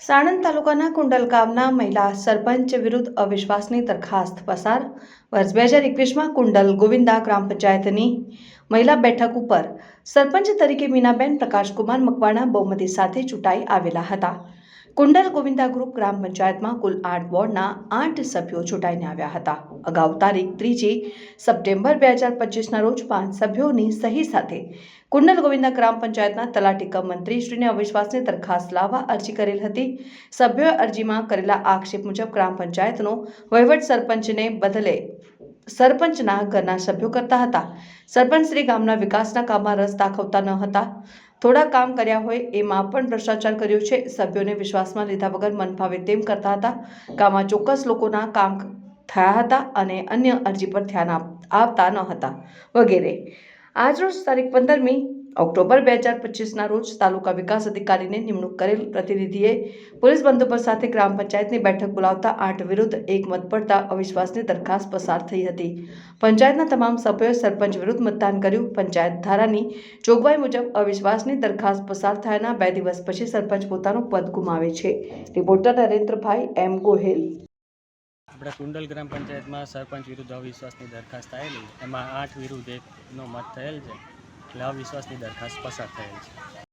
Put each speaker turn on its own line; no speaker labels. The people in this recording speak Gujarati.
સાણંદ તાલુકાના કુંડલ ગામના મહિલા સરપંચ વિરુદ્ધ અવિશ્વાસની દરખાસ્ત પસાર. વર્ષ 2021માં કુંડલ ગોવિંદા ગ્રામ પંચાયતની મહિલા બેઠક ઉપર સરપંચ તરીકે મીનાબેન પ્રકાશકુમાર મકવાણા બહુમતી સાથે ચૂંટાઈ આવેલા હતા. કુંડલ ગોવિંદા ગ્રુપ ગ્રામ પંચાયતમાં કુલ 8 વોર્ડના 8 સભ્યો ચૂંટાઈને આવ્યા હતા. અગાઉ તારીખ 3 સપ્ટેમ્બર 2025ના રોજ 5 સભ્યોની સહી સાથે કુંડલ ગોવિંદા ગ્રામ પંચાયતના તલાટી કમ મંત્રીશ્રીને અવિશ્વાસની દરખાસ્ત લાવવા અરજી કરેલ હતી. સભ્યોએ અરજીમાં કરેલા આક્ષેપ મુજબ ગ્રામ પંચાયતનો વહીવટ સરપંચને બદલે સરપંચના ઘરના સભ્યો કરતા હતા. સરપંચ શ્રી ગામના વિકાસના કામમાં રસ દાખવતા ન હતા. થોડા કામ કર્યા હોય એમાં પણ ભ્રષ્ટાચાર કર્યો છે. સભ્યોને વિશ્વાસમાં લીધા વગર મનફાવે તેમ કરતા હતા. ગામમાં ચોક્કસ લોકોના કામ થયા હતા અને અન્ય અરજી પર ધ્યાન આપતા ન હતા વગેરે. આજરોજ તારીખ 15મી ઓક્ટોબર 2025ના રોજ તાલુકા વિકાસ અધિકારીને નિમણૂક કરેલ પ્રતિનિધિએ પોલીસ બંદોબસ્ત સાથે ગ્રામ પંચાયતની બેઠક બોલાવતા 8 વિરુદ્ધ 1 મત પડતા અવિશ્વાસની દરખાસ્ત પસાર થઈ હતી. પંચાયતના તમામ સભ્યોએ સરપંચ વિરુદ્ધ મતદાન કર્યું. પંચાયત ધારાની જોગવાઈ મુજબ અવિશ્વાસની દરખાસ્ત પસાર થયાના 2 દિવસ પછી સરપંચ પોતાનું પદ ગુમાવે છે. રિપોર્ટર નરેન્દ્રભાઈ એમ ગોહિલ.
આપણે કુંડલ ગ્રામ પંચાયતમાં સરપંચ વિરુદ્ધ અવિશ્વાસની દરખાસ્ત આવેલી, એમાં 8 વિરુદ્ધ 1નો મત થયેલ છે, એટલે અવિશ્વાસની દરખાસ્ત પસાર થયેલ છે.